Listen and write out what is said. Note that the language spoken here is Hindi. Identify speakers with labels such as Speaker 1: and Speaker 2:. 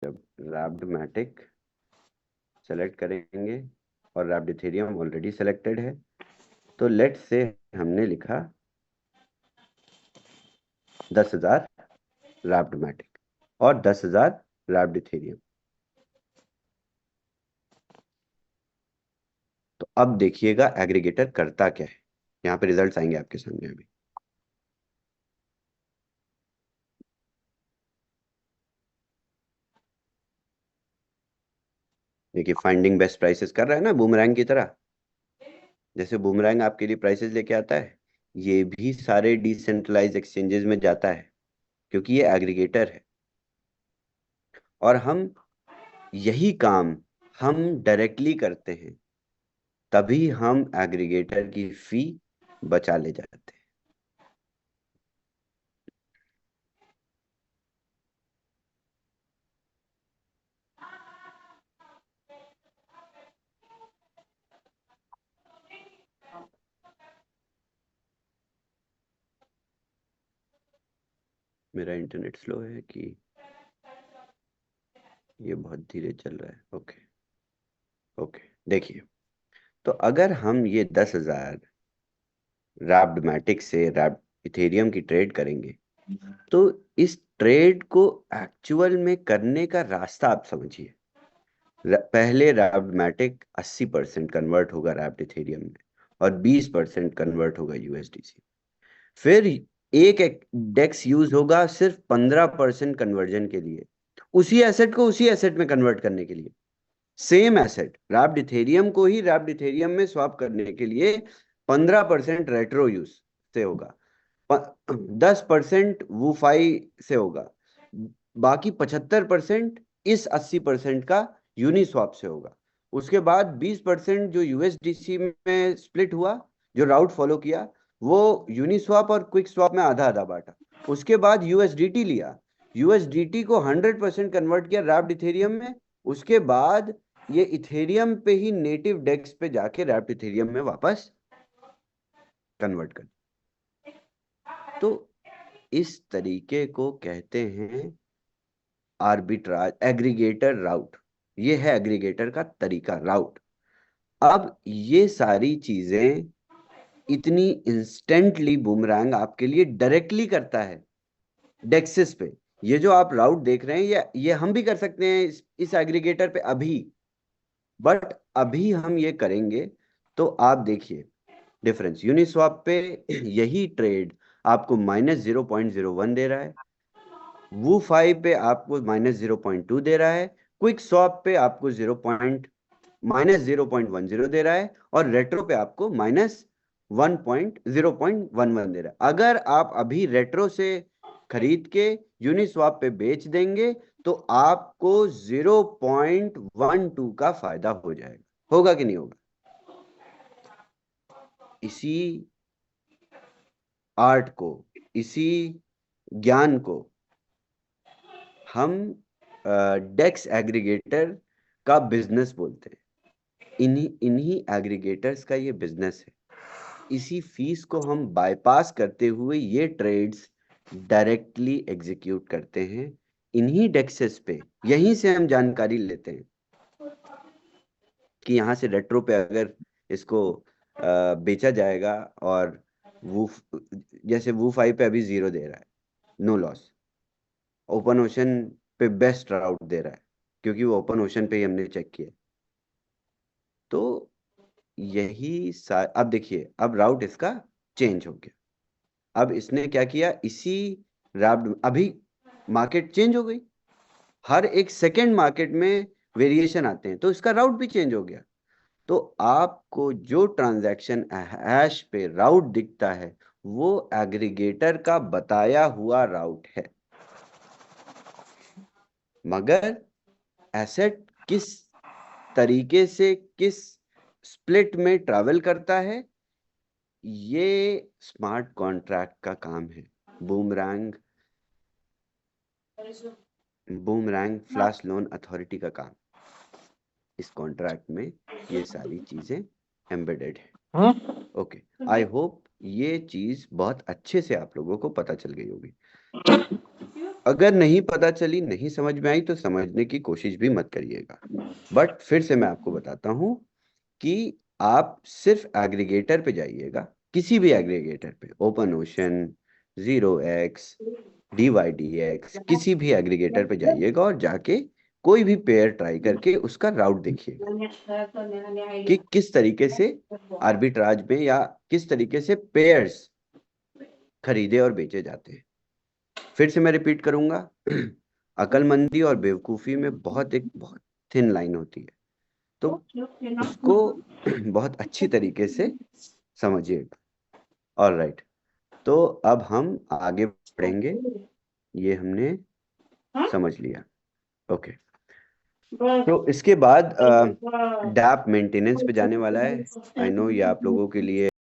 Speaker 1: जब रैप्ड मैटिक सेलेक्ट करेंगे और रैप्ड इथेरियम ऑलरेडी सेलेक्टेड है, तो लेट्स से हमने लिखा 10,000 रैप्ड मैटिक और 10,000 रैप्ड इथेरियम। तो अब देखिएगा एग्रीगेटर करता क्या है। यहाँ पे रिजल्ट्स आएंगे आपके सामने अभी। देखिए फाइंडिंग बेस्ट प्राइसेस कर रहा है ना, बूमरैंग की तरह। जैसे बूमरैंग आपके लिए प्राइसेस लेके आता है, ये भी सारे डिसेंट्रलाइज एक्सचेंजेस में जाता है, क्योंकि ये एग्रीगेटर है। और हम यही काम हम डायरेक्टली करते हैं, तभी हम एग्रीगेटर की फी बचा ले जाते हैं। मेरा इंटरनेट स्लो है कि ये बहुत धीरे चल रहा है? ओके ओके, देखिए, तो अगर हम ये 10,000 रैप्ड मैटिक से रैप्ड इथेरियम की ट्रेड करेंगे, तो इस ट्रेड को एक्चुअल में करने का रास्ता आप समझिए। पहले रैप्ड मैटिक 80% कन्वर्ट होगा रैप्ड इथेरियम में और 20% कन्वर्ट होगा यूएसडीसी। फिर एक डेक्स यूज होगा सिर्फ 15% कन्वर्जन के लिए, उसी एसेट को उसी एसेट में कन्वर्ट करने के लिए। सेम एसेट रैप्ड इथेरियम को ही रैप्ड इथेरियम में स्वैप करने के लिए 15% रेट्रो यूज से होगा, 10% वूफाई से होगा, बाकी 75% इस 80% का यूनिस्वैप से होगा। उसके बाद 20% जो यूएसडीसी में स्प्लिट हुआ, जो राउट फॉलो किया, वो यूनिस्वैप और क्विक स्वैप में आधा आधा बांटा। उसके बाद यूएसडीटी लिया, यूएसडीटी को 100% कन्वर्ट किया रैप्ड इथेरियम में। उसके बाद ये इथेरियम पे ही नेटिव डेक्स पे जाके रैप्ड इथेरियम में वापस कन्वर्ट कर। तो इस तरीके को कहते हैं आर्बिट्राज एग्रीगेटर राउट। ये है एग्रीगेटर का तरीका, राउट। अब ये सारी चीजें इतनी इंस्टेंटली बूमरैंग आपके लिए डायरेक्टली करता है डेक्सिस पे। ये जो आप राउट देख रहे हैं, ये हम भी कर सकते हैं इस एग्रीगेटर पे अभी, बट अभी हम ये करेंगे। तो आप देखिए डिफरेंस, यूनिस्वैप पे यही ट्रेड आपको -0.01 दे रहा है, वो 5 पे आपको -0.2 दे रहा है, क्विक स्वैप पे आपको -0.10 दे रहा है, और रेट्रो पे आपको -0.11 दे रहा है। अगर आप अभी रेट्रो से खरीद के यूनिस्वैप पे बेच देंगे, तो आपको 0.12 का फायदा हो जाएगा। होगा कि नहीं होगा? इसी आर्ट को, इसी ज्ञान को हम डेक्स एग्रीगेटर का बिजनेस बोलते हैं। इन्हीं इन्हीं एग्रीगेटर्स का ये बिजनेस है। इसी फीस को हम बाईपास करते हुए ये ट्रेड्स डायरेक्टली एग्जीक्यूट करते हैं इन्हीं डेक्सेस पे। यहीं से हम जानकारी लेते हैं कि यहाँ से रेट्रो पे अगर इसको बेचा जाएगा, और वो जैसे वो 5 पे अभी 0 दे रहा है, नो लॉस। ओपन ओशन पे बेस्ट राउट दे रहा है, क्योंकि वो ओपन ओशन पे ही हमने चेक किया। तो अब देखिए, अब राउट इसका चेंज हो गया। अब इसने क्या किया, इसी रैप्ड, अभी मार्केट चेंज हो गई, हर एक सेकेंड मार्केट में वेरिएशन आते हैं, तो इसका राउट भी चेंज हो गया। तो आपको जो ट्रांजैक्शन हैश पे राउट दिखता है, वो एग्रीगेटर का बताया हुआ राउट है। मगर एसेट किस तरीके से, किस स्प्लिट में ट्रैवल करता है, ये स्मार्ट कॉन्ट्रैक्ट का काम है। Boomerang boomerang flash loan authority का काम। इस कॉन्ट्रैक्ट में ये सारी चीजें एम्बेडेड है। ओके, आई होप ये चीज बहुत अच्छे से आप लोगों को पता चल गई होगी। अगर नहीं पता चली, नहीं समझ में आई, तो समझने की कोशिश भी मत करिएगा। बट फिर से मैं आपको बताता हूँ कि आप सिर्फ एग्रीगेटर पे जाइएगा, किसी भी एग्रीगेटर पे, ओपन ओशन, 0x, DYDX, किसी भी एग्रीगेटर पे जाइएगा और जाके कोई भी पेयर ट्राई करके उसका राउट देखिएगा कि किस तरीके से आर्बिट्राज में या किस तरीके से पेयर्स खरीदे और बेचे जाते हैं। फिर से मैं रिपीट करूंगा, अक्लमंदी और बेवकूफ़ी में बहुत थिन लाइन होती है, तो उसको बहुत अच्छी तरीके से समझिएगा। ऑलराइट, तो अब हम आगे बढ़ेंगे, ये हमने समझ लिया। ओके, तो इसके बाद डैप मेंटेनेंस पे जाने वाला है। आई नो ये आप लोगों के लिए